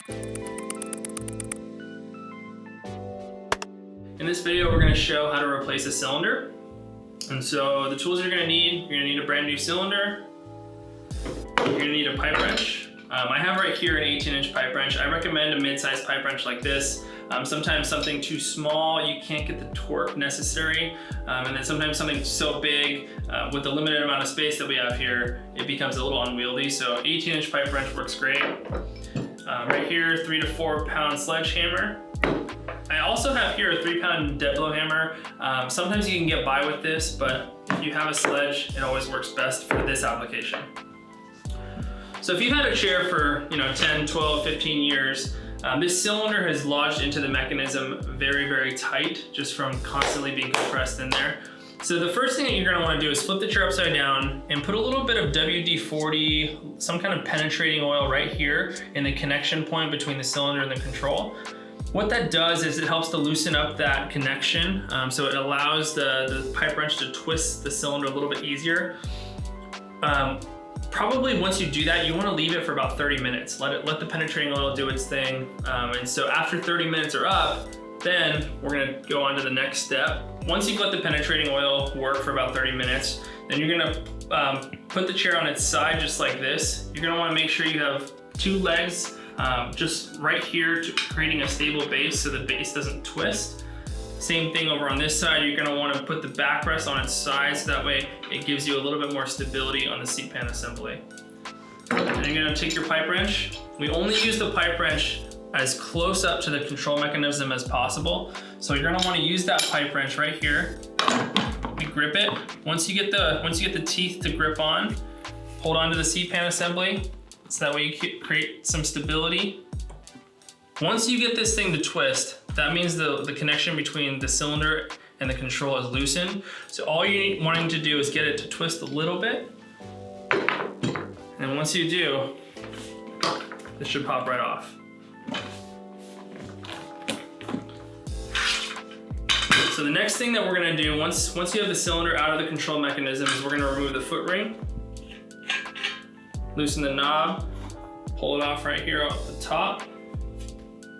In this video, we're going to show how to replace a cylinder. And so the tools you're going to need a brand new cylinder. You're going to need a pipe wrench. I have right here an 18-inch pipe wrench. I recommend a mid-sized pipe wrench like this. Sometimes something too small, you can't get the torque necessary. And then sometimes something so big, with the limited amount of space that we have here, it becomes a little unwieldy. So 18-inch pipe wrench works great. Right here, 3 to 4 pound sledgehammer. I also have here a 3-pound dead blow hammer. Sometimes you can get by with this, but if you have a sledge, it always works best for this application. So if you've had a chair for 10, 12, 15 years, this cylinder has lodged into the mechanism very, very tight, just from constantly being compressed in there. So the first thing that you're gonna wanna do is flip the chair upside down and put a little bit of WD-40, some kind of penetrating oil right here in the connection point between the cylinder and the control. What that does is it helps to loosen up that connection, so it allows the pipe wrench to twist the cylinder a little bit easier. Probably once you do that, you want to leave it for about 30 minutes. Let the penetrating oil do its thing. And so after 30 minutes are up, then we're going to go on to the next step. Once you've let the penetrating oil work for about 30 minutes, then you're going to put the chair on its side just like this. You're going to want to make sure you have 2 legs just right here, creating a stable base so the base doesn't twist. Same thing over on this side. You're going to want to put the backrest on its side so that way it gives you a little bit more stability on the seat pan assembly. And you're going to take your pipe wrench. We only use the pipe wrench as close up to the control mechanism as possible. So you're going to want to use that pipe wrench right here. You grip it. Once you get the teeth to grip on, hold on to the seat pan assembly. So that way you create some stability. Once you get this thing to twist, that means the connection between the cylinder and the control is loosened. So all you're wanting to do is get it to twist a little bit. And once you do, it should pop right off. So the next thing that we're gonna do, once you have the cylinder out of the control mechanism, is we're gonna remove the foot ring. Loosen the knob, pull it off right here off the top.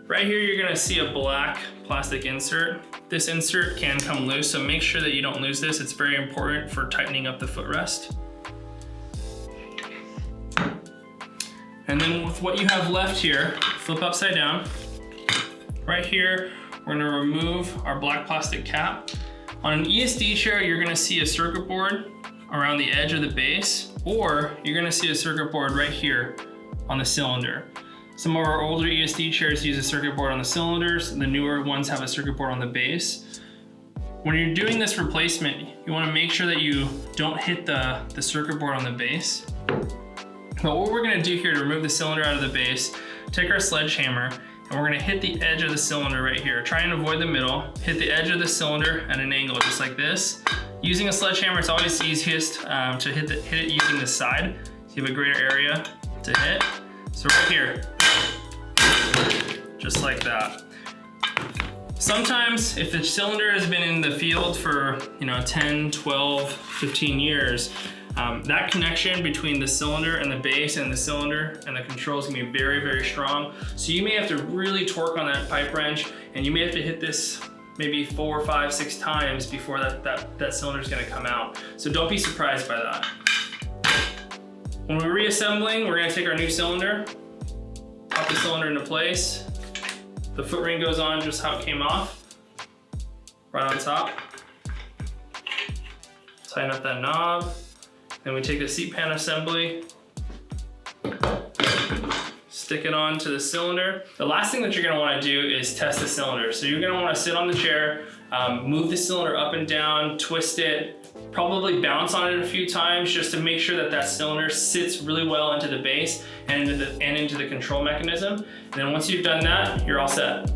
Right here, you're gonna see a black plastic insert. This insert can come loose, so make sure that you don't lose this. It's very important for tightening up the footrest. And then with what you have left here, flip upside down. Right here, we're gonna remove our black plastic cap. On an ESD chair, you're gonna see a circuit board around the edge of the base, or you're gonna see a circuit board right here on the cylinder. Some of our older ESD chairs use a circuit board on the cylinders, and the newer ones have a circuit board on the base. When you're doing this replacement, you wanna make sure that you don't hit the circuit board on the base. But what we're gonna do here to remove the cylinder out of the base, take our sledgehammer, and we're gonna hit the edge of the cylinder right here. Try and avoid the middle. Hit the edge of the cylinder at an angle, just like this. Using a sledgehammer, it's always easiest to hit it using the side, so you have a greater area to hit. So right here, just like that. Sometimes if the cylinder has been in the field for 10, 12, 15 years, that connection between the cylinder and the base and the cylinder and the controls can be very, very strong. So you may have to really torque on that pipe wrench, and you may have to hit this maybe 4, 5, 6 times before that cylinder is gonna come out. So don't be surprised by that. When we're reassembling, we're gonna take our new cylinder, pop the cylinder into place. The foot ring goes on just how it came off, right on top. Tighten up that knob. Then we take the seat pan assembly, stick it on to the cylinder. The last thing that you're gonna wanna do is test the cylinder. So you're gonna wanna sit on the chair, move the cylinder up and down, twist it, probably bounce on it a few times just to make sure that cylinder sits really well into the base and into the control mechanism. And then once you've done that, you're all set.